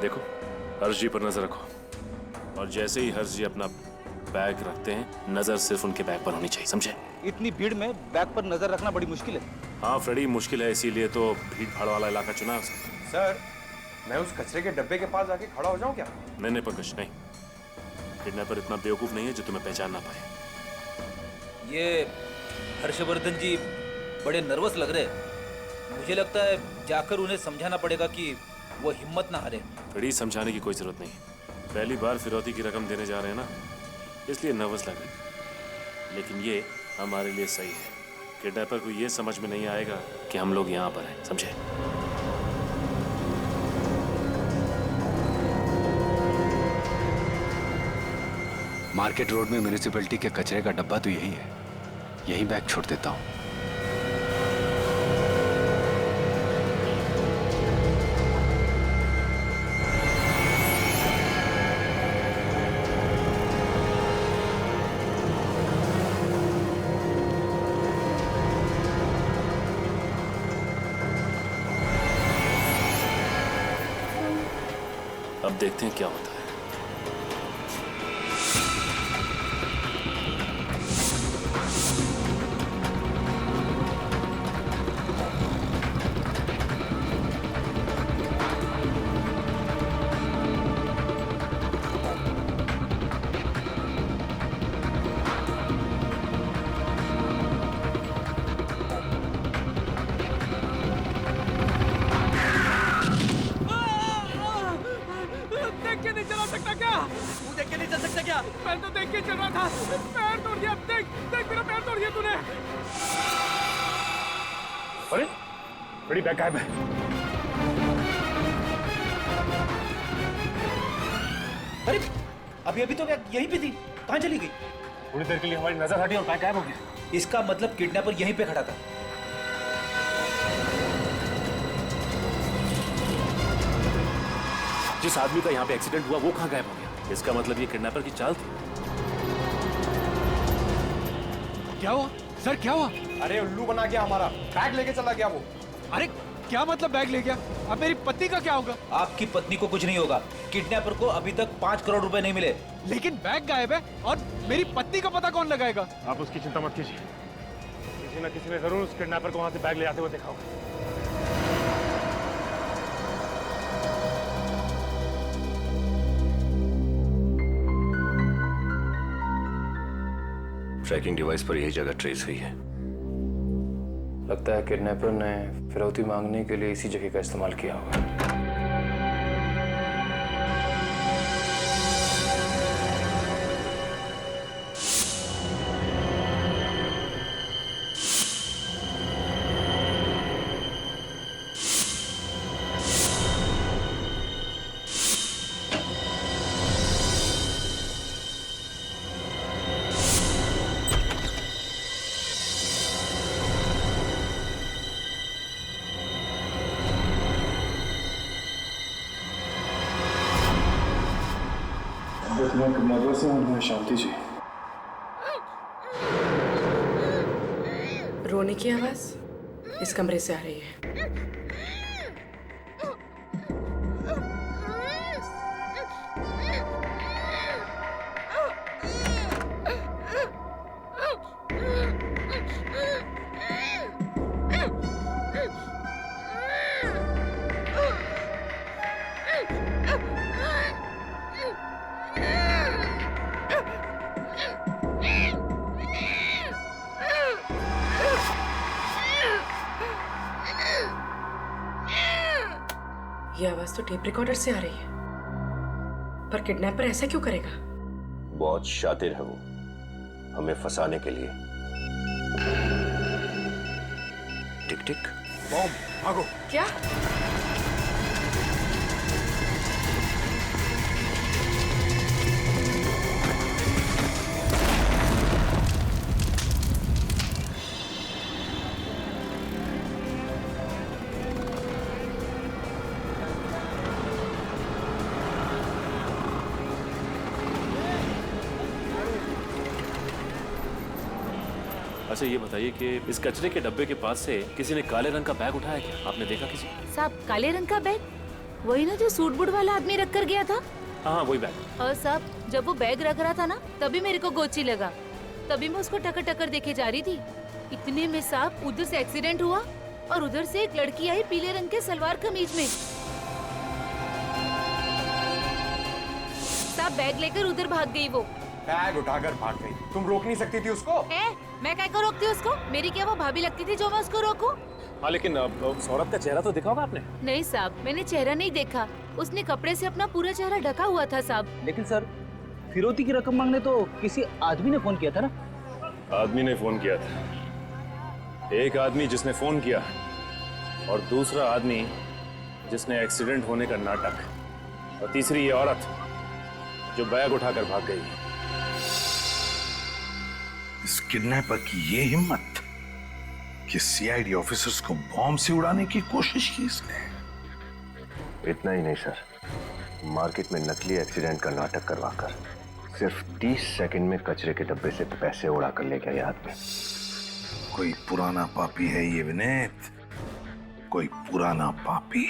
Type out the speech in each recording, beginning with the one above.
देखो, हर्ष जी पर नजर रखो और जैसे ही हर्ष जी अपना बैग रखते हैं, नजर सिर्फ उनके बैग पर होनी चाहिए, समझे? इतनी भीड़ में बैग पर नजर रखना बड़ी मुश्किल है। हाँ फ्रेडी, मुश्किल है, इसीलिए तो भीड़ भाड़ वाला इलाका चुना है उसने। सर, मैं उस कचरे के डब्बे के पास जाके खड़ा हो जाऊं क्या? नहीं पंकज, नहीं। किडनैपर इतना बेवकूफ नहीं है जो तुम्हें पहचान ना पाए। ये हर्षवर्धन जी बड़े नर्वस लग रहे हैं। मुझे लगता है जाकर उन्हें समझाना पड़ेगा कि वो हिम्मत ना हारे। फ्रेडी, समझाने की कोई जरूरत नहीं। पहली बार फिरौती की रकम देने जा रहे हैं ना, इसलिए नर्वस लग रही है। लेकिन ये हमारे लिए सही है। किडनैपर को ये समझ में नहीं आएगा कि हम लोग यहाँ पर हैं, समझे? मार्केट रोड में म्यूनिसिपैलिटी के कचरे का डब्बा तो यही है, यही बैग छोड़ देता हूँ। अब देखते हैं क्या होता है। देख के नहीं चला सकता क्या? तू देख के नहीं चल सकता क्या? मैं तो देख के चल रहा था। पैर तोड़ दिया। देख देख, मेरा पैर तोड़ दिया तूने। अरे बड़ी बैग गायब है। अरे अभी अभी तो यहीं पे थी, कहाँ चली गई? थोड़ी देर के लिए हमारी नजर हटी और बैग गायब हो गया। इसका मतलब किडनैपर यहीं पे खड़ा था। जिस आदमी का यहाँ पे एक्सीडेंट हुआ वो कहाँ गायब हो गया? इसका मतलब ये किडनैपर की चाल थी। क्या हुआ सर, क्या हुआ? अरे उल्लू बना गया हमारा, बैग लेके चला गया वो। अरे क्या मतलब बैग ले गया? अब मेरी पत्नी का क्या होगा? आपकी पत्नी को कुछ नहीं होगा। किडनैपर को अभी तक 5 करोड़ रुपए नहीं मिले। लेकिन बैग गायब है और मेरी पत्नी का पता कौन लगाएगा? आप उसकी चिंता मत कीजिए, किसी न किसी ने जरूर उस किडनैपर को वहां से बैग ले आते हुए देखा होगा। ट्रैकिंग डिवाइस पर यही जगह ट्रेस हुई है। लगता है किडनैपर ने फिरौती मांगने के लिए इसी जगह का इस्तेमाल किया होगा। किडनैपर से मुझे शांति जी। रोने की आवाज इस कमरे से आ रही है। ये आवाज तो टेप रिकॉर्डर से आ रही है, पर किडनैपर ऐसा क्यों करेगा? बहुत शातिर है वो, हमें फंसाने के लिए। टिक टिक बॉम्ब, भागो। क्या? अच्छा ये बताइए कि इस कचरे के डब्बे के पास से किसी ने काले रंग का बैग उठाया क्या? आपने देखा किसी? साहब, काले रंग का बैग? वही ना जो सूट बूट वाला आदमी रख कर गया था। हाँ वही बैग। और साहब जब वो बैग रख रहा था ना तभी मेरे को गोची लगा, तभी मैं उसको टकर टकर देखे जा रही थी। इतने में साहब उधर से एक्सीडेंट हुआ और उधर से एक लड़की आई पीले रंग के सलवार कमीज में। साहब बैग लेकर उधर भाग गई वो। बैग उठाकर भाग गई, तुम रोक नहीं सकती थी उसको? मैं क्या को रोकती उसको? मेरी क्या वो भाभी लगती थी जो मैं उसको रोकूं? हाँ लेकिन सौरभ का चेहरा तो देखा होगा आपने? नहीं साहब, मैंने चेहरा नहीं देखा, उसने कपड़े से अपना पूरा चेहरा ढका हुआ था साहब। लेकिन सर फिरौती की रकम मांगने तो किसी आदमी ने फोन किया था ना? आदमी ने फोन किया था, एक आदमी जिसने फोन किया और दूसरा आदमी जिसने एक्सीडेंट होने का नाटक, और तीसरी ये औरत जो बैग उठाकर भाग गई। इस किडनैपर की ये हिम्मत कि सीआईडी ऑफिसर्स को बॉम्ब से उड़ाने की कोशिश की इसने। इतना ही नहीं सर, मार्केट में नकली एक्सीडेंट का नाटक करवाकर सिर्फ 30 सेकंड में कचरे के डब्बे से पैसे उड़ा कर ले गया ये आदमी। कोई पुराना पापी है ये विनीत, कोई पुराना पापी,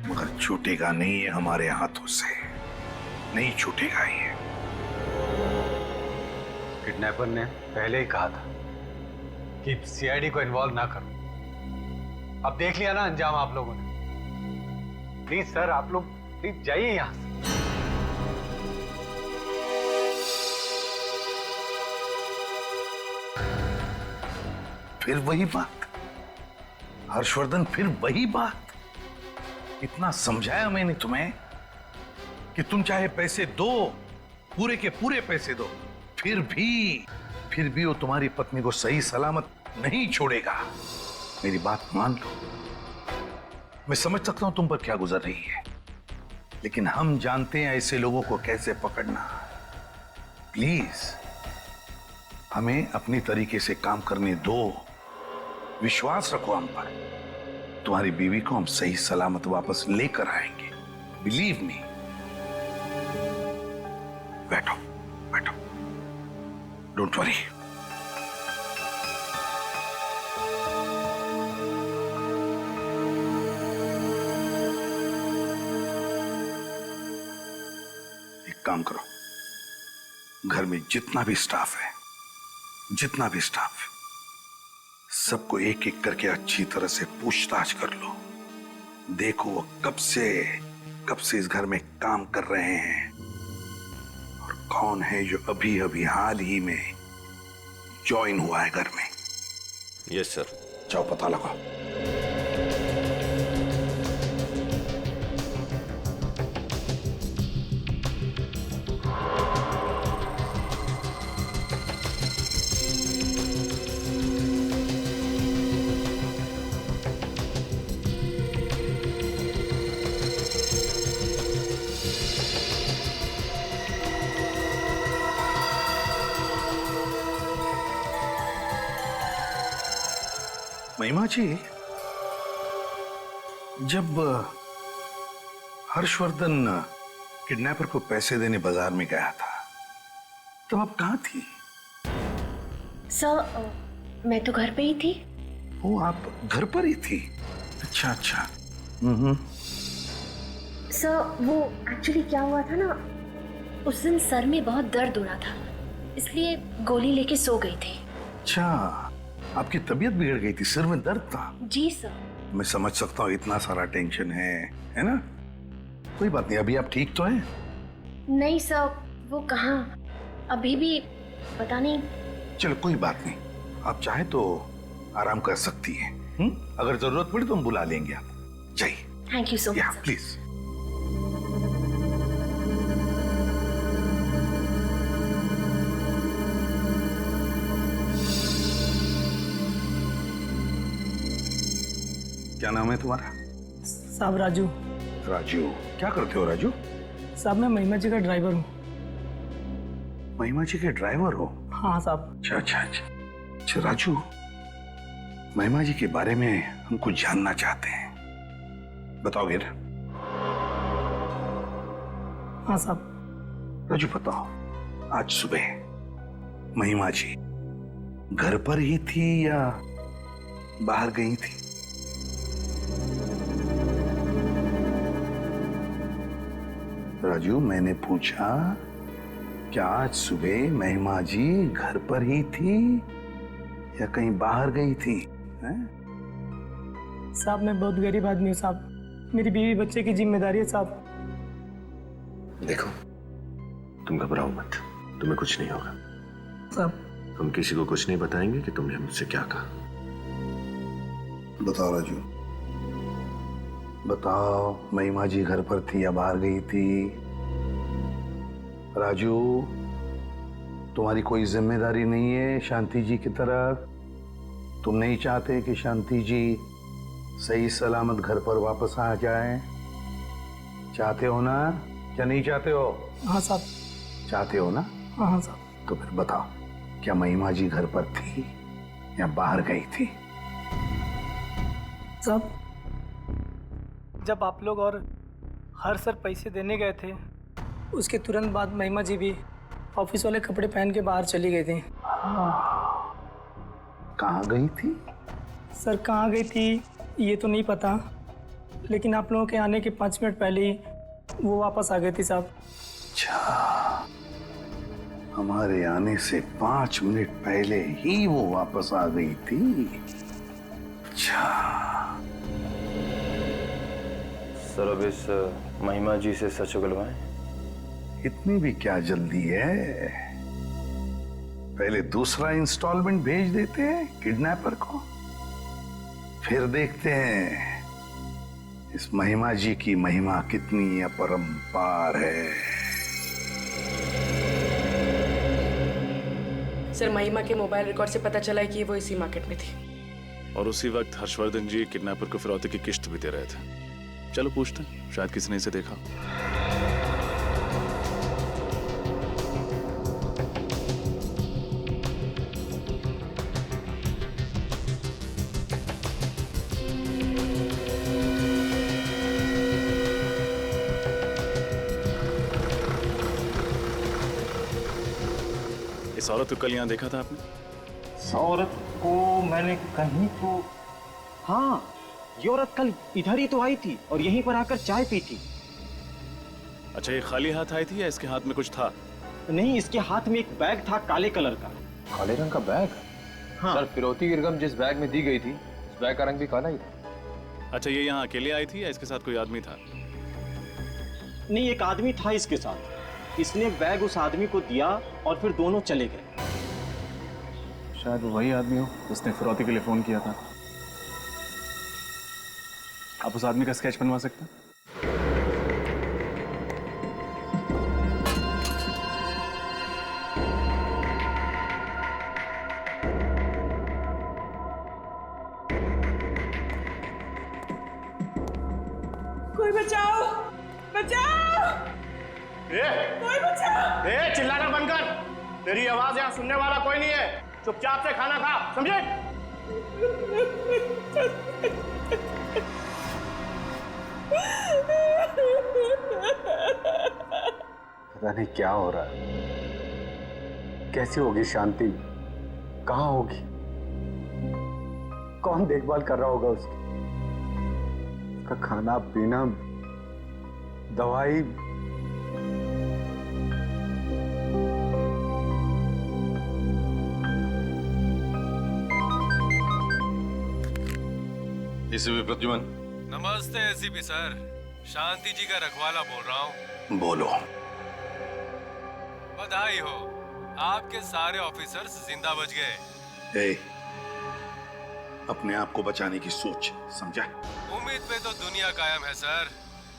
मगर छूटेगा नहीं ये हमारे हाथों से, नहीं छूटेगा ये। किडनैपर ने पहले ही कहा था कि सीआईडी को इन्वॉल्व ना करो। अब देख लिया ना अंजाम आप लोगों ने। प्लीज सर, आप लोग प्लीज जाइए यहां से। फिर वही बात हर्षवर्धन, फिर वही बात। इतना समझाया मैंने तुम्हें कि तुम चाहे पैसे दो, पूरे के पूरे पैसे दो, फिर भी वो तुम्हारी पत्नी को सही सलामत नहीं छोड़ेगा। मेरी बात मान लो। मैं समझ सकता हूं तुम पर क्या गुजर रही है, लेकिन हम जानते हैं ऐसे लोगों को कैसे पकड़ना। प्लीज हमें अपनी तरीके से काम करने दो, विश्वास रखो हम पर। तुम्हारी बीवी को हम सही सलामत वापस लेकर आएंगे, बिलीव मी। बैठो बैठो, डोंट वरी। एक काम करो, घर में जितना भी स्टाफ है, सबको एक एक करके अच्छी तरह से पूछताछ कर लो। देखो वो कब से इस घर में काम कर रहे हैं और कौन है जो अभी अभी हाल ही में ज्वाइन हुआ है घर में। Yes sir. जाओ पता लगाओ। महिमा जी, जब हर्षवर्धन किडनैपर को पैसे देने बाजार में गया था तब आप कहाँ थी? सर मैं तो घर पे ही थी। वो आप घर पर ही थी? अच्छा। सर वो एक्चुअली क्या हुआ था ना, उस दिन सर में बहुत दर्द हो रहा था, इसलिए गोली लेके सो गई थी। अच्छा, आपकी तबीयत बिगड़ गई थी, सिर में दर्द था? जी सर। मैं समझ सकता हूँ, इतना सारा टेंशन है ना? कोई बात नहीं, अभी आप ठीक तो हैं? नहीं सर, वो कहाँ, अभी भी पता नहीं। चलो कोई बात नहीं, आप चाहे तो आराम कर सकती हैं। अगर जरूरत पड़ी तो हम बुला लेंगे आप। जाइए। Thank you so much. Please. क्या नाम है तुम्हारा? साहब राजू। राजू, क्या करते हो राजू? साहब मैं महिमा जी का ड्राइवर हूँ। महिमा जी के ड्राइवर हो? हाँ साहब। अच्छा राजू, महिमा जी के बारे में हम कुछ जानना चाहते हैं, बताओगे ना? हाँ साहब। राजू बताओ, आज सुबह महिमा जी घर पर ही थी या बाहर गई थी? राजू, मैंने पूछा क्या आज सुबह महिमा जी घर पर ही थी या कहीं बाहर गई थी? साहब मैं बहुत गरीब आदमी हूँ साहब, मेरी बीवी बच्चे की जिम्मेदारी है साहब। देखो, तुम घबराओ मत, तुम्हें कुछ नहीं होगा साहब। हम किसी को कुछ नहीं बताएंगे कि तुमने मुझसे क्या कहा। बताओ राजू, बताओ, महिमा जी घर पर थी या बाहर गई थी? राजू, तुम्हारी कोई जिम्मेदारी नहीं है शांति जी की तरफ? तुम नहीं चाहते कि शांति जी सही सलामत घर पर वापस आ जाए? चाहते हो ना, क्या नहीं चाहते हो? हाँ साहब। चाहते हो ना? हाँ साहब। तो फिर बताओ, क्या महिमा जी घर पर थी या बाहर गई थी? साहब, जब आप लोग और हर सर पैसे देने गए थे, उसके तुरंत बाद महिमा जी भी ऑफिस वाले कपड़े पहन के बाहर चली गई थी। कहाँ गई थी? सर कहाँ गई थी ये तो नहीं पता, लेकिन आप लोगों के आने के 5 मिनट पहले ही वो वापस आ गई थी साहब। अच्छा, हमारे आने से 5 मिनट पहले ही वो वापस आ गई थी। अच्छा सर, अब इस महिमा जी से सच उगलवाएं। इतनी भी क्या जल्दी है? पहले दूसरा इंस्टॉलमेंट भेज देते हैं किडनैपर को, फिर देखते हैं इस महिमा जी की महिमा कितनी अपरंपार है। सर, महिमा के मोबाइल रिकॉर्ड से पता चला है कि वो इसी मार्केट में थी। और उसी वक्त हर्षवर्धन जी किडनैपर को फिरौती की किस्त भी दे रहे थे। चलो पूछते हैं, शायद किसी ने इसे देखा। इस औरत को कल यहाँ देखा था आपने? इस औरत को मैंने कहीं तो, हाँ, ये औरत कल इधर ही तो आई थी और यहीं पर आकर चाय पी थी। अच्छा, ये खाली हाथ आई थी या इसके हाथ में कुछ था? नहीं, इसके हाथ में एक बैग था काले कलर का। काले रंग का बैग? हाँ। सर, फिरौती की रकम जिस बैग में दी गई थी, उस बैग का रंग भी काला ही था। अच्छा, ये यहाँ अकेले आई थी या इसके साथ कोई आदमी था? नहीं, एक आदमी था इसके साथ। इसने बैग उस आदमी को दिया और फिर दोनों चले गए। शायद वो वही आदमी हो जिसने फिरौती के लिए फोन किया था। आप उस आदमी का स्केच बनवा सकते हैं? कोई बचाओ, बचाओ, कोई बचाओ। चिल्लाना बंद कर, तेरी आवाज यहाँ सुनने वाला कोई नहीं है। चुपचाप से खाना खा, समझे? पता नहीं क्या हो रहा है, कैसी होगी शांति, कहाँ होगी, कौन देखभाल कर रहा होगा उसकी, उसका खाना पीना, दवाई। एसीपी प्रद्युमन। नमस्ते एसीपी सर, शांति जी का रखवाला बोल रहा हूँ। बोलो। बधाई हो, आपके सारे ऑफिसर्स जिंदा बच गए। ए, अपने आप को बचाने की सोच, समझा? उम्मीद पे तो दुनिया कायम है सर,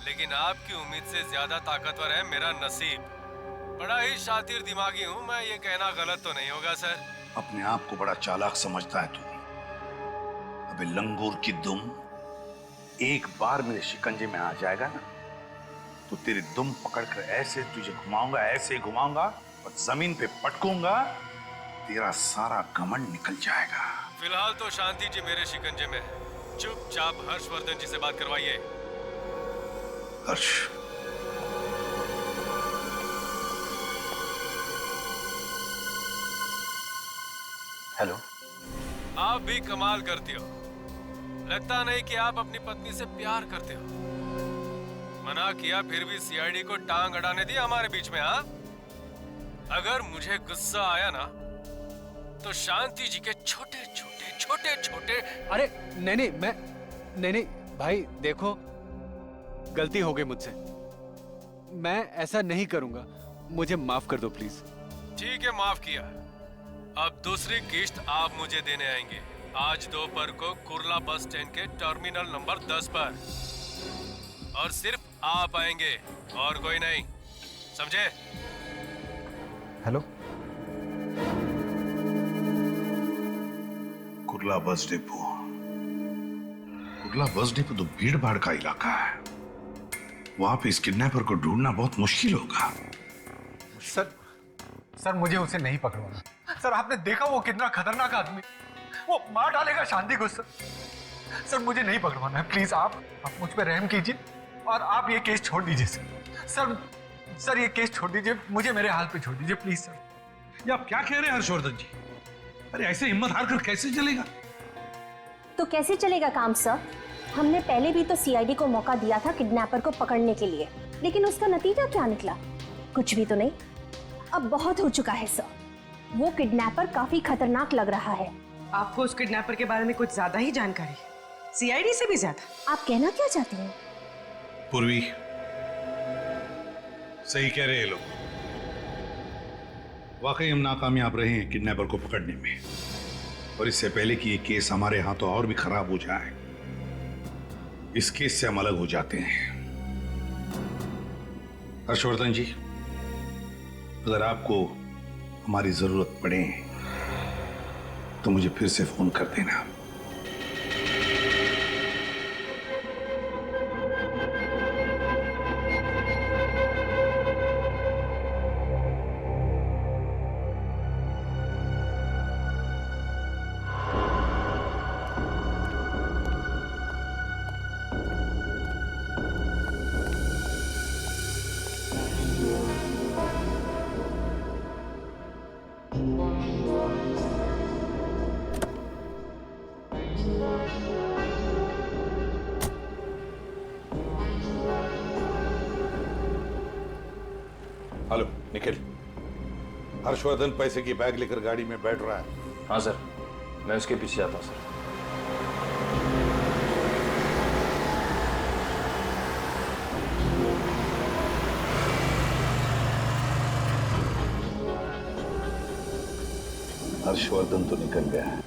लेकिन आपकी उम्मीद से ज्यादा ताकतवर है मेरा नसीब। बड़ा ही शातिर दिमागी हूँ मैं, ये कहना गलत तो नहीं होगा सर? अपने आप को बड़ा चालाक समझता है तू। अबे लंगूर की दुम, एक बार मेरे शिकंजे में आ जाएगा ना, तो तेरी दुम पकड़कर ऐसे तुझे घुमाऊंगा, ऐसे घुमाऊंगा और जमीन पे पटकूंगा, तेरा सारा घमंड निकल जाएगा। फिलहाल तो शांति जी मेरे शिकंजे में है। चुपचाप हर्षवर्धन जी से बात करवाइए। हर्ष, हेलो। आप भी कमाल करती हो, लगता नहीं कि आप अपनी पत्नी से प्यार करते हो। मना किया फिर भी सीआईडी को टांग अड़ाने दी हमारे बीच में। हाँ, अगर मुझे गुस्सा आया ना तो शांति जी के छोटे छोटे। अरे नहीं भाई देखो, गलती हो गई मुझसे, मैं ऐसा नहीं करूंगा, मुझे माफ कर दो प्लीज। ठीक है, माफ किया। अब दूसरी किस्त आप मुझे देने आएंगे आज दोपहर को कुर्ला बस स्टैंड के टर्मिनल नंबर 10 पर, और सिर्फ आप आएंगे और कोई नहीं, समझे? हेलो, कुर्ला बस डिपो तो भीड़ भाड़ का इलाका है, वहां पे इस किडनैपर को ढूंढना बहुत मुश्किल होगा। सर मुझे उसे नहीं पकड़वाना। सर आपने देखा वो कितना खतरनाक आदमी, वो मार डालेगा शांति को। सर मुझे नहीं पकड़वाना है, प्लीज आप मुझ पर रहम कीजिए और आप ये केस छोड़ दीजिए सर ये केस छोड़ दीजिए, मुझे मेरे हाल पे छोड़ दीजिए प्लीज सर। ये आप क्या कह रहे हैं हर्षवर्धन जी? अरे ऐसे हिम्मत हार कर कैसे चलेगा? तो कैसे चलेगा काम सर? हमने पहले भी तो सीआईडी को मौका दिया था किडनैपर को पकड़ने के लिए, लेकिन उसका नतीजा क्या निकला? कुछ भी तो नहीं। अब बहुत हो चुका है सर, वो किडनैपर काफी खतरनाक लग रहा है। आपको उस किडनैपर के बारे में कुछ ज्यादा ही जानकारी है, सीआईडी से भी ज्यादा। आप कहना क्या चाहती हैं? पूर्वी, सही कह रहे हैं लोग, वाकई हम नाकामयाब रहे हैं किडनैपर को पकड़ने में, और इससे पहले कि ये केस हमारे हाथों और भी खराब हो जाए, इस केस से हम अलग हो जाते हैं। हर्षवर्धन जी, अगर आपको हमारी जरूरत पड़े तो मुझे फिर से फोन कर देना। हेलो निखिल, हर्षवर्धन पैसे की बैग लेकर गाड़ी में बैठ रहा है। हाँ सर, मैं उसके पीछे आता हूँ सर। हर्षवर्धन तो निकल गया,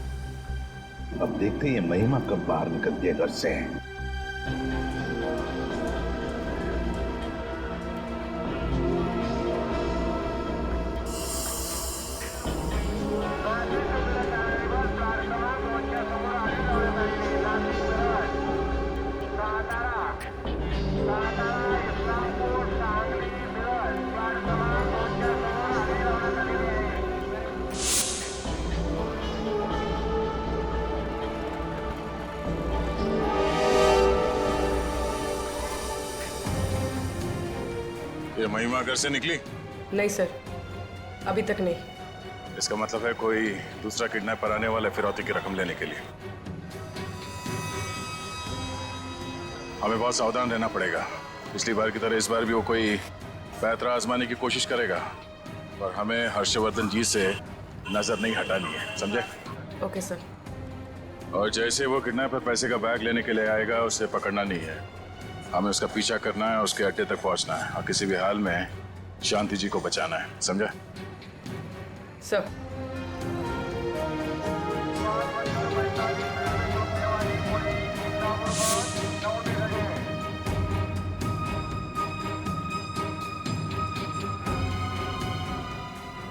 अब देखते हैं ये महिमा कब बाहर निकलती है घर से। ये महिमा घर से निकली? नहीं सर, अभी तक नहीं। इसका मतलब है कोई दूसरा किडनैपर आने वाला है फिरौती की रकम लेने के लिए। हमें बहुत सावधान रहना पड़ेगा। पिछली बार की तरह इस बार भी वो कोई पैतरा आजमाने की कोशिश करेगा, और हमें हर्षवर्धन जी से नजर नहीं हटानी है, समझे? Okay sir. और जैसे वो किडनैपर पैसे का बैग लेने के लिए आएगा, उसे पकड़ना नहीं है, हमें उसका पीछा करना है, उसके अड्डे तक पहुंचना है, और किसी भी हाल में शांति जी को बचाना है, समझा? सर।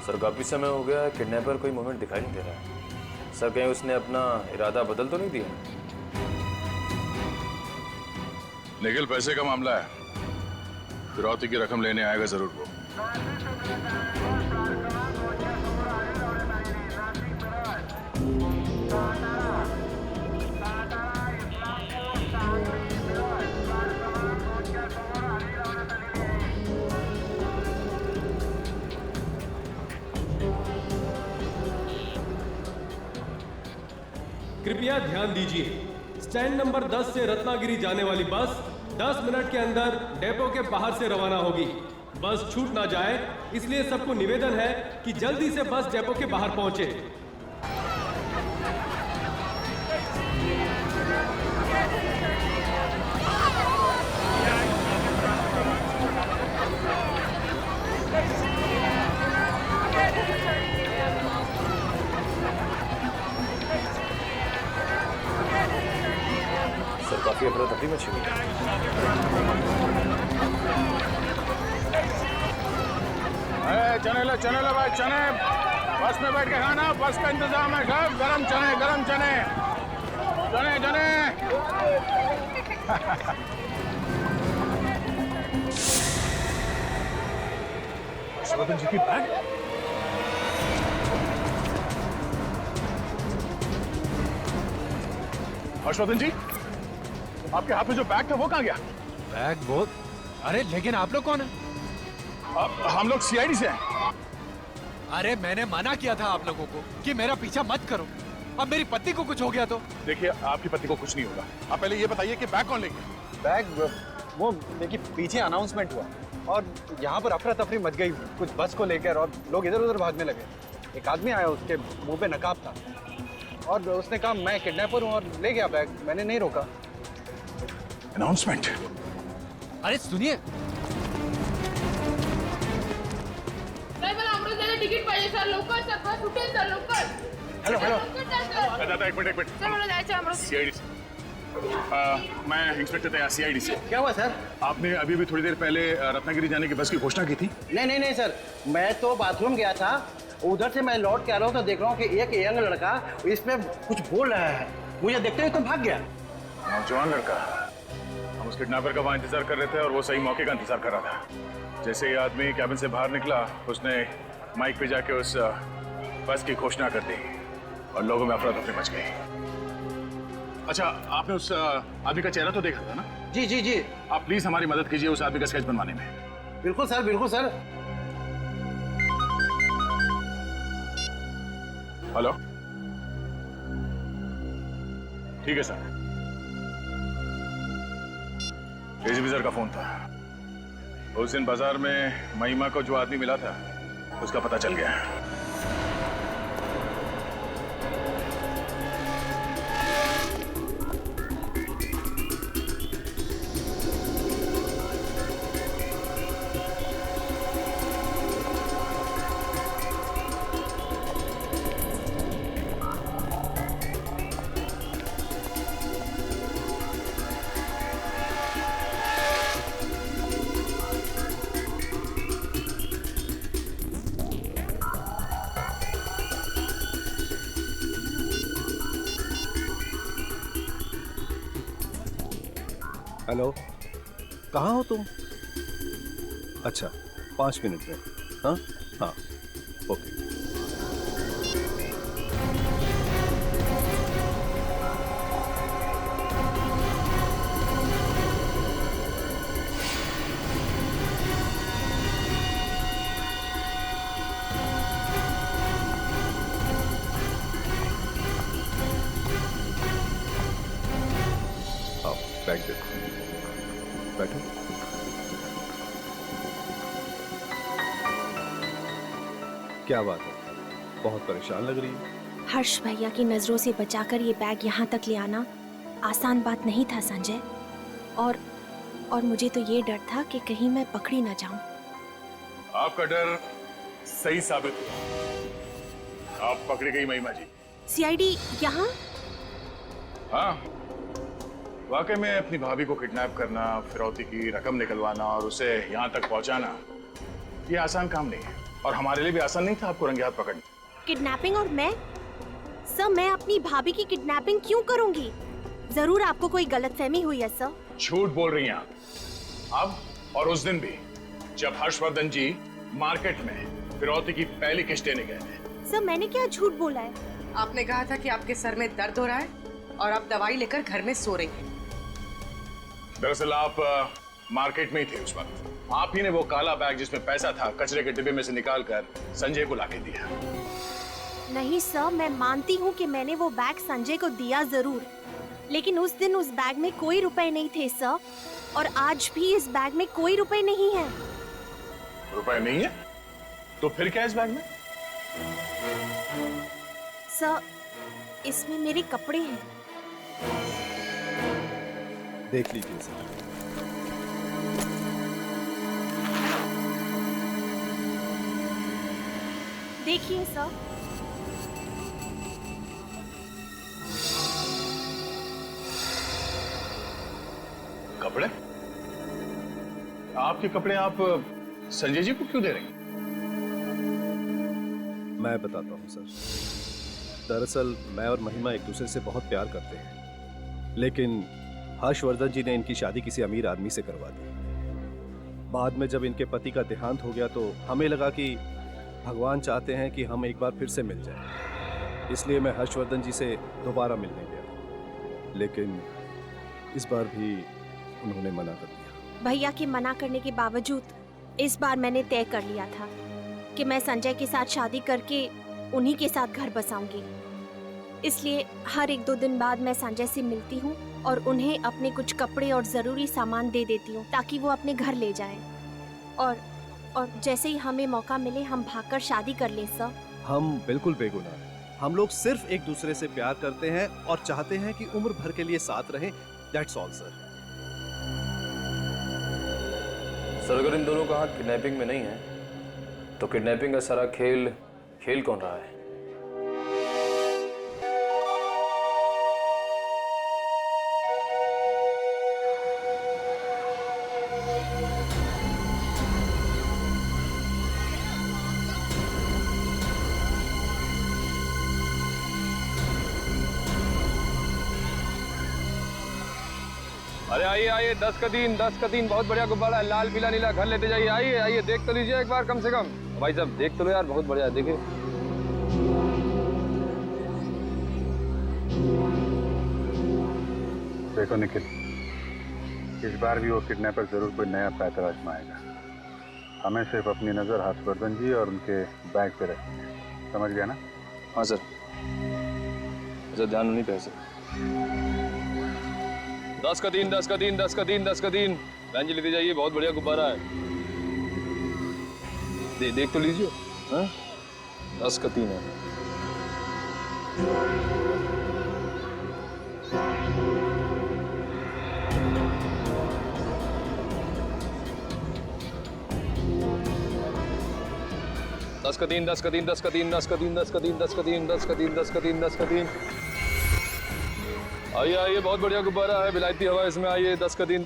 सर काफी समय हो गया, किडनैपर कोई मूवमेंट दिखाई नहीं दे रहा है। सर कहीं उसने अपना इरादा बदल तो नहीं दिया? निखिल, पैसे का मामला है, फिरौती की रकम लेने आएगा जरूर वो। कृपया ध्यान दीजिए, स्टैंड नंबर 10 से रत्नागिरी जाने वाली बस 10 मिनट के अंदर डेपो के बाहर से रवाना होगी। बस छूट ना जाए, इसलिए सबको निवेदन है कि जल्दी से बस डेपो के बाहर पहुंचे। सर काफी अफरा तफरी मची हुई है। चने लो भाई, चने बस में बैठ के खाना, बस का इंतजाम है सब। गरम चने, गरम चने, चने चने। हर्षवर्धन जी की बैग। हर्षवर्धन जी, आपके हाथ में जो बैग था वो कहाँ गया? बैग वो? अरे लेकिन आप लोग कौन है? हम लोग सीआईडी से हैं। अरे मैंने मना किया था आप लोगों को कि मेरा पीछा मत करो। अब मेरी पत्नी को कुछ हो गया तो? देखिए, आपकी पत्नी को कुछ नहीं होगा। आप पहले ये बताइए कि बैग कौन ले गया? बैग वो देखिए पीछे अनाउंसमेंट हुआ और यहाँ पर अफरा तफरी मच गई कुछ बस को लेकर और लोग इधर उधर भागने लगे। एक आदमी आया, उसके मुंह पे नकाब था और उसने कहा मैं किडनैपर हूँ और ले गया बैग। मैंने नहीं रोका। अनाउंसमेंट? अरे सुनिए, टिकट पाहिजे सर, लवकर सर, बस उठेल सर, लवकर। हेलो हेलो, दादा एक मिनट। सर मला जायचं अमृत। सीआईडी से। मैं इंस्पेक्टर तैयार सीआईडी से। क्या हुआ सर? आपने अभी भी थोड़ी देर पहले रत्नागिरी जाने की बस की घोषणा की थी। नहीं सर, मैं तो बाथरूम गया था, उधर से मैं लौट के आ रहा हूँ तो देख रहा हूँ कि एक यंग लड़का इसमें कुछ बोल रहा है। मुझे देखते ही तो भाग गया। नौजवान लड़का? हम उस किडनैपर का वहाँ इंतजार कर रहे थे और वो सही मौके का इंतजार कर रहा था। जैसे ही आदमी कैबिन से बाहर निकला, उसने माइक पे जाके उस बस की घोषणा कर दी और लोगों में अफरा तफरी मच गई। अच्छा, आपने उस आदमी का चेहरा तो देखा था ना? जी। आप प्लीज हमारी मदद कीजिए उस आदमी का स्केच बनवाने में। बिल्कुल सर, बिल्कुल सर। हेलो, ठीक है सर। एसीपी सर का फोन था। उस दिन बाजार में महिमा को जो आदमी मिला था उसका पता चल गया। हेलो, कहाँ हो तुम? अच्छा, 5 मिनट में। हाँ हाँ, ओके। आओ, बैग देखो। बैठो। क्या बात है, बहुत परेशान लग रही है। हर्ष भैया की नजरों से बचाकर ये बैग यहाँ तक ले आना आसान बात नहीं था संजय। और मुझे तो ये डर था कि कहीं मैं पकड़ी ना जाऊं। आपका डर सही साबित हुआ। आप पकड़ी गई महिमा जी। सीआईडी यहाँ? हाँ, वाकई में अपनी भाभी को किडनैप करना, फिरौती की रकम निकलवाना और उसे यहाँ तक पहुँचाना, ये आसान काम नहीं है और हमारे लिए भी आसान नहीं था आपको रंगे हाथ पकड़ना। किडनैपिंग? और मैं सर, मैं अपनी भाभी की किडनैपिंग क्यों करूंगी? जरूर आपको कोई गलतफहमी हुई है सर। झूठ बोल रही हैं आप। अब और उस दिन भी जब हर्षवर्धन जी मार्केट में फिरौती की पहली किस्त देने गए थे। सर मैंने क्या झूठ बोला है? आपने कहा था कि आपके सर में दर्द हो रहा है और आप दवाई लेकर घर में सो रही हैं। दरअसल आप मार्केट में ही थे उस वक्त। आप ही ने वो काला बैग जिसमें पैसा था कचरे के डिब्बे में से निकालकर संजय को लाके दिया। नहीं सर, मैं मानती हूँ कि मैंने वो बैग संजय को दिया जरूर, लेकिन उस दिन उस बैग में कोई रुपए नहीं थे सर, और आज भी इस बैग में कोई रुपए नहीं है। रुपए नहीं है? तो फिर क्या है इस बैग में? सर, इसमें मेरे कपड़े हैं। देख लीजिए सर। देखिए सर। कपड़े? आपके कपड़े आप संजय जी को क्यों दे रही हैं? मैं बताता हूँ सर। दरअसल मैं और महिमा एक दूसरे से बहुत प्यार करते हैं, लेकिन हर्षवर्धन जी ने इनकी शादी किसी अमीर आदमी से करवा दी। बाद में जब इनके पति का देहांत हो गया तो हमें लगा कि भगवान चाहते हैं कि हम एक बार फिर से मिल जाएं। इसलिए मैं हर्षवर्धन जी से दोबारा मिलने गया, लेकिन इस बार भी उन्होंने मना कर दिया। भैया के मना करने के बावजूद इस बार मैंने तय कर लिया था कि मैं संजय के साथ शादी करके उन्हीं के साथ घर बसाऊंगी। इसलिए हर 1-2 दिन बाद मैं संजय से मिलती हूँ और उन्हें अपने कुछ कपड़े और जरूरी सामान दे देती हूँ ताकि वो अपने घर ले जाएं। और जैसे ही हमें मौका मिले हम भागकर शादी कर लें सर। हम बिल्कुल बेगुनाह हैं। हम लोग सिर्फ एक दूसरे से प्यार करते हैं और चाहते हैं कि उम्र भर के लिए साथ रहें। That's all sir. सर, अगर इन दोनों का हाथ किडनैपिंग में नहीं है तो किडनैपिंग का सारा खेल कौन रहा है? अरे आइए आइए, 10 का 3 बहुत बढ़िया गुब्बारा है, लाल पीला नीला, घर लेते जाइए। आइए आइए, देख तो लीजिए एक बार कम से कम। भाई साहब देख तो लो यार, बहुत बढ़िया है, देखिए। देखो निखिल, इस बार भी वो किडनैपर जरूर कोई नया पैतरा आजमाएगा। हमें सिर्फ अपनी नजर हर्षवर्धन जी और उनके बैग पे रखनी है, समझ गया ना? हाँ सर, ध्यान नहीं पे सर। 10 का 3 बहन जी लेते जाइए, बहुत बढ़िया गुब्बारा है। देख तो लीजिए। 10 का 3 है। दस का तीन। आइए आइए, बहुत बढ़िया गुब्बारा है, विलायती हवा इसमें। आइए 10 का 3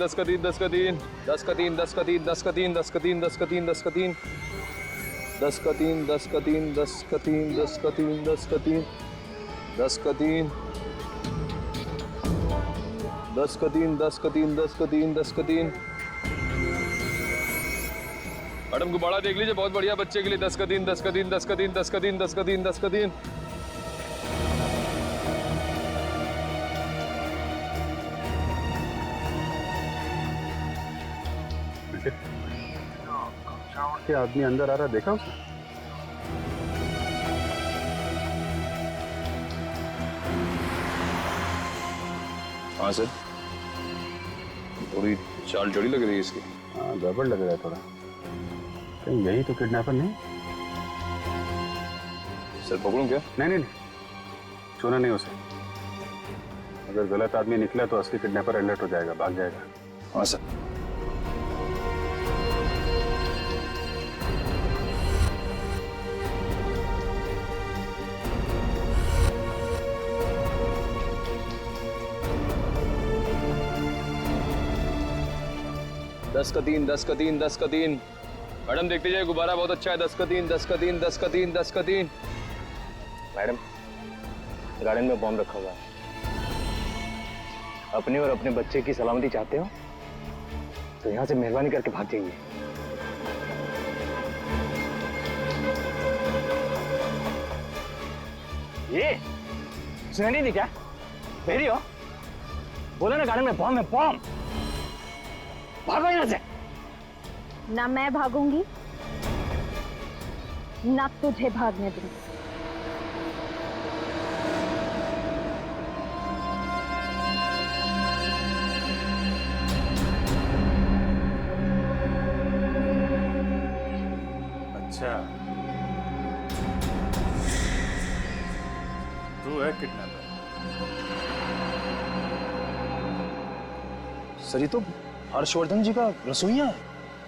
मैडम गुब्बारा देख लीजिए, बहुत बढ़िया बच्चे के लिए। 10 का 3 के आदमी अंदर आ रहा, देखा उसने? हाँ सर, थोड़ी चाल चढ़ी लग रही है इसकी। हाँ, गड़बड़ लग रहा है थोड़ा। कहीं यही तो किडनैपर नहीं? सर पकड़ूं क्या? नहीं, छूना नहीं उसे। अगर गलत आदमी निकला तो असली किडनैपर अलर्ट हो जाएगा, भाग जाएगा। हाँ सर। दस का तीन। मैडम देखते जाइए, गुब्बारा बहुत अच्छा है। 10 का 3 मैडम, गार्डन में बॉम्ब रखा हुआ है। अपने और अपने बच्चे की सलामती चाहते हो तो यहाँ से मेहरबानी करके भाग जाइए। ये सुनाई नहीं क्या? बहरी हो? बोलो ना, गार्डन में बॉम्ब है, बॉम्ब। भागो यहाँ से। ना मैं भागूंगी ना तुझे भागने दूंगी। वो है किडनैपर। सर ये तो हर्षवर्धन जी का रसोइया है,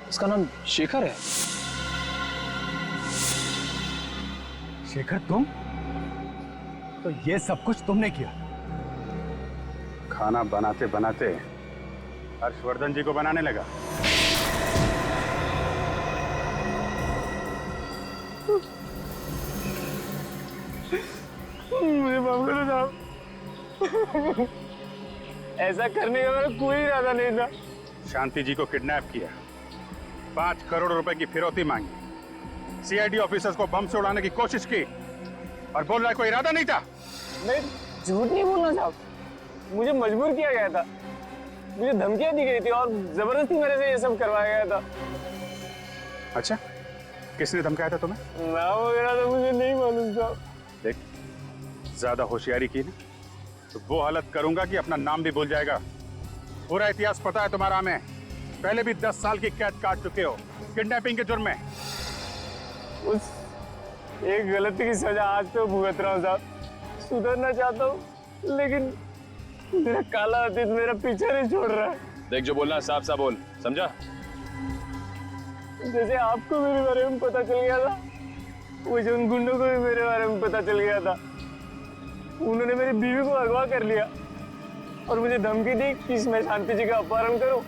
इसका नाम शेखर है। शेखर तुम? तो ये सब कुछ तुमने किया? खाना बनाते बनाते हर्षवर्धन जी को बनाने लगा। मुझे माफ करो साहब, ऐसा करने का मेरा कोई इरादा नहीं था। शांति जी को किडनैप किया, 5 करोड़ रुपए की फिरौती मांगी, सीआईडी ऑफिसर्स को बम से उड़ाने की कोशिश की और बोल रहा है कोई इरादा नहीं था। नहीं, झूठ नहीं बोलना साहब, मुझे मजबूर किया गया था, मुझे धमकियां दी गई थी और जबरदस्ती मेरे से ये सब करवाया गया था। अच्छा, किसने धमकाया था तुम्हें? नाम वगैरह तो मुझे नहीं मालूम साहब। देख, ज्यादा होशियारी की ना तो वो हालत करूंगा कि अपना नाम भी भूल जाएगा। पूरा इतिहास पता है तुम्हारा हमें, पहले भी 10 साल की कैद काट चुके हो किडनैपिंग के जुर्म में। उस एक गलती की सजा आज तो भुगत रहा हूँ साहब, सुधरना चाहता हूँ लेकिन मेरा काला अतीत मेरा पीछे नहीं छोड़ रहा है। देख, जो बोलना साफ साफ बोल, समझा? जैसे आपको मेरे बारे में पता चल गया था, वैसे उन गुंडों को भी मेरे बारे में पता चल गया था। उन्होंने मेरी बीवी को अगवा कर लिया और मुझे धमकी दी कि मैं शांति जी का अपहरण करूं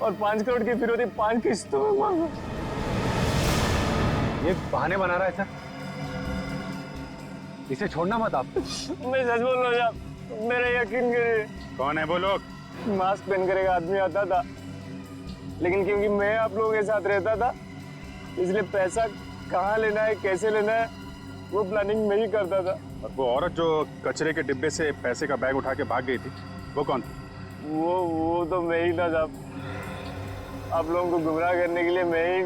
और 5 करोड़ की फिरौती 5 किस्तों में मांगू। ये बहाने बना रहा है सर, इसे छोड़ना मत आप। मैं सच बोल रहा हूँ, मेरा यकीन करिए। कौन है वो लोग? मास्क पहन कर एक आदमी आता था, लेकिन क्योंकि मैं आप लोगों के साथ रहता था इसलिए पैसा कहाँ लेना है, कैसे लेना है, वो प्लानिंग मैं ही करता था। और वो औरत जो कचरे के डिब्बे से पैसे का बैग उठा के भाग गई थी, वो कौन थी? वो तो मैं ही था साहब। आप लोगों को गुमराह करने के लिए मैं ही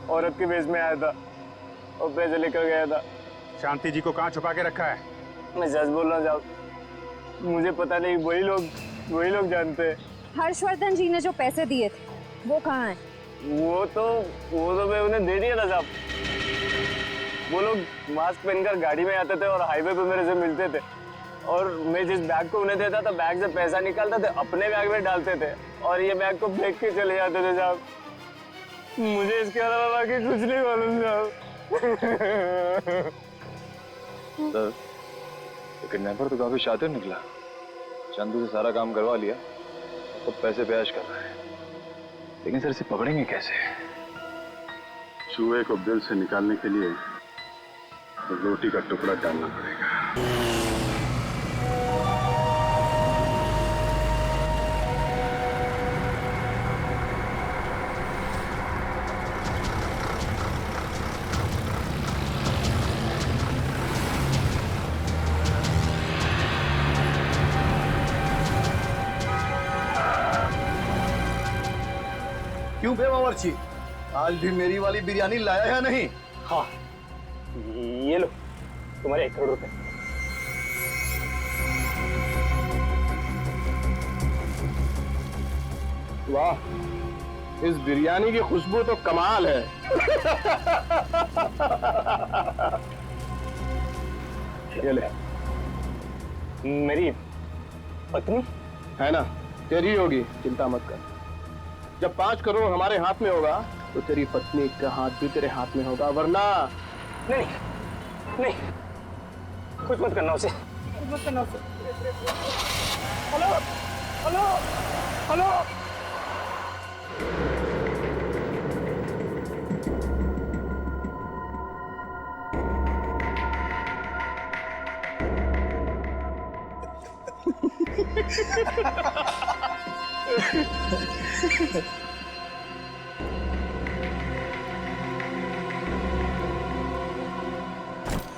औरत के वेश में आया था और पैसे लेकर गया था। शांति जी को कहाँ छुपा के रखा है? मैं सच बोल रहा हूँ साहब, मुझे पता नहीं, वही लोग जानते हैं। हर्षवर्धन जी ने जो पैसे दिए थे वो कहाँ है? वो तो मैं उन्हें दे दिया था साहब। वो लोग मास्क पहनकर गाड़ी में आते थे और हाईवे पे मेरे से मिलते थे और मैं जिस बैग को उन्हें देता था, बैग से पैसा निकालते थे, अपने बैग में डालते थे और ये बैग को फेंक के चले जाते थे साहब। मुझे इसके अलावा बाकी कुछ नहीं मालूम साहब। सर, किडनैपर तो काफी शातिर निकला, चंदू से सारा काम करवा लिया, तो पैसे पे ऐश कर रहा है। लेकिन सर इसे पकड़ेंगे कैसे? चूहे को बिल से निकालने के लिए रोटी का टुकड़ा डालना पड़ेगा। क्यों बे बावर्ची, आज भी मेरी वाली बिरयानी लाया या नहीं? हाँ, ये लो तुम्हारे 1 करोड़ रुपए। वाह, इस बिरयानी की खुशबू तो कमाल है। ये ले। मेरी पत्नी है ना, तेरी होगी, चिंता मत कर। जब 5 करोड़ हमारे हाथ में होगा तो तेरी पत्नी का हाथ भी तेरे हाथ में होगा, वरना नहीं, कुछ मत करना उसे। हेलो हेलो हेलो,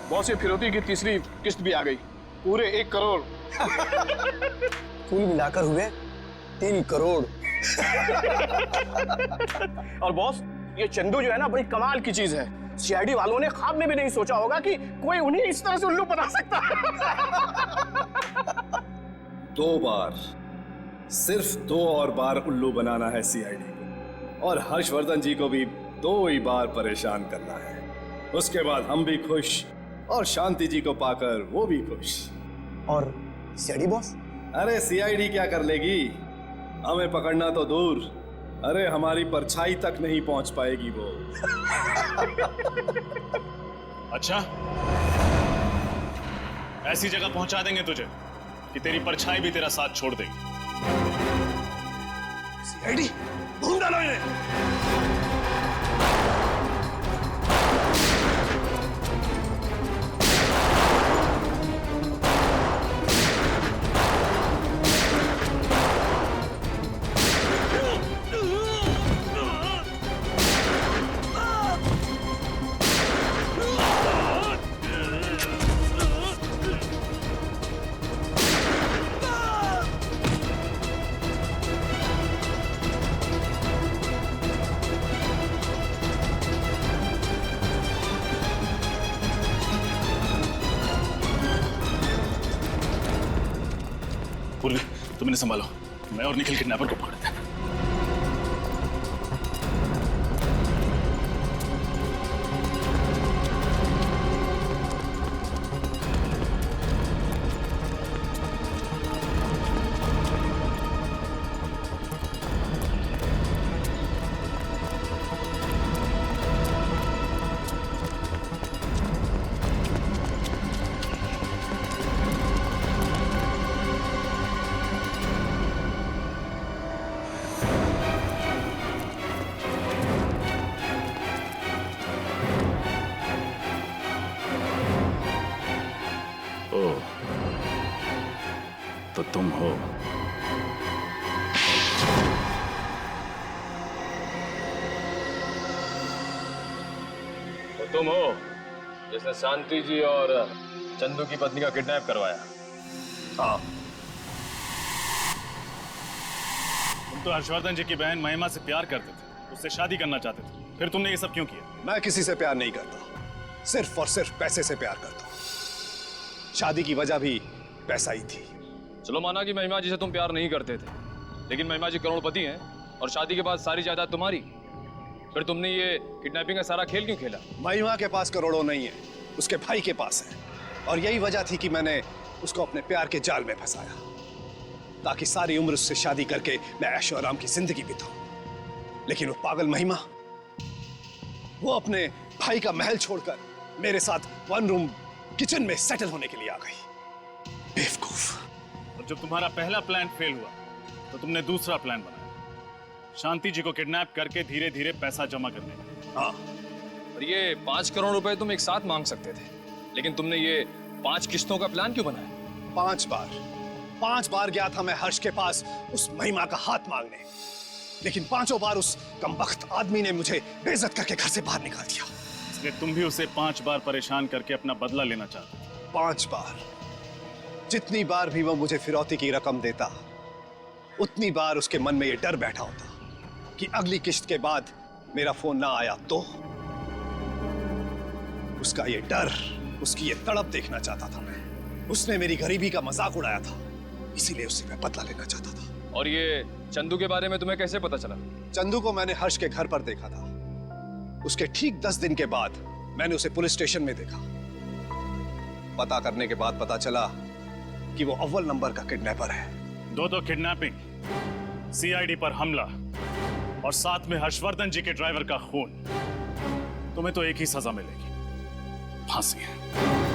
बॉस, ये फिरौती की तीसरी किस्त भी आ गई, पूरे 1 करोड़। कुल मिलाकर हुए 3 करोड़। और बॉस, ये चंदू जो है ना, बड़ी कमाल की चीज है। सीआईडी वालों ने ख्वाब में भी नहीं सोचा होगा कि कोई उन्हें इस तरह से उल्लू बना सकता है। 2 बार, सिर्फ 2 और बार उल्लू बनाना है सीआईडी को, और हर्षवर्धन जी को भी 2 ही बार परेशान करना है। उसके बाद हम भी खुश और शांति जी को पाकर वो भी खुश। और सीआईडी बॉस? अरे सीआईडी क्या कर लेगी, हमें पकड़ना तो दूर, अरे हमारी परछाई तक नहीं पहुंच पाएगी वो। अच्छा, ऐसी जगह पहुंचा देंगे तुझे कि तेरी परछाई भी तेरा साथ छोड़ देगी। सीआईडी, ढूंढ डालो इन्हें। पूर्वी, तुम इन्हें संभालो, मैं और निखिल किडनैपर को पकड़ते हैं। तो तुम हो। तो तुम हो जिसने शांति जी और चंदू की पत्नी का किडनैप करवाया? हाँ। तुम तो हर्षवर्धन जी की बहन महिमा से प्यार करते थे, उससे शादी करना चाहते थे, फिर तुमने ये सब क्यों किया? मैं किसी से प्यार नहीं करता, सिर्फ और सिर्फ पैसे से प्यार करता हूं। शादी की वजह भी पैसा ही थी। चलो माना कि महिमा जी से तुम प्यार नहीं करते थे, लेकिन महिमा जी करोड़पति हैं और शादी के बाद सारी जायदाद तुम्हारी, फिर तुमने ये किडनैपिंग का सारा खेल क्यों खेला? महिमा के पास करोड़ों नहीं है, उसके भाई के पास है, और यही वजह थी कि मैंने उसको अपने प्यार के जाल में फंसाया, ताकि सारी उम्र उससे शादी करके मैं ऐशो आराम की जिंदगी बिताऊं। लेकिन वो पागल महिमा, वो अपने भाई का महल छोड़कर मेरे साथ वन रूम किचन में सेटल होने के लिए आ गई। बेवकूफ। और जब तुम्हारा पहला प्लान फेल हुआ तो तुमने दूसरा प्लान बनाया, शांति जी को किडनैप करके धीरे धीरे पैसा जमा करने का। हाँ, और ये 5 करोड़ रुपए तुम एक साथ मांग सकते थे, लेकिन तुमने ये 5 किस्तों का प्लान क्यों बनाया? 5 बार गया था मैं हर्ष के पास उस महिमा का हाथ मांगने, लेकिन 5 बार उस कमबख्त आदमी ने मुझे बेइज्जत करके घर से बाहर निकाल दिया। इसलिए तुम भी उसे 5 बार परेशान करके अपना बदला लेना चाहते थे। 5 बार। जितनी बार भी वो मुझे फिरौती की रकम देता, उतनी बार उसके मन में ये डर बैठा होता कि अगली किश्त के बाद मेरा फोन ना आया तो। उसका ये डर, उसकी ये तड़प देखना चाहता था मैं। उसने मेरी गरीबी का मजाक उड़ाया था, इसीलिए उससे मैं बदला लेना चाहता था। और ये चंदू के बारे में तुम्हें कैसे पता चला? चंदू को मैंने हर्ष के घर पर देखा था। उसके ठीक 10 दिन के बाद मैंने उसे पुलिस स्टेशन में देखा। पता करने के बाद पता चला कि वो अव्वल नंबर का किडनैपर है। दो किडनैपिंग, सीआईडी पर हमला और साथ में हर्षवर्धन जी के ड्राइवर का खून। तुम्हें तो एक ही सजा मिलेगी, फांसी।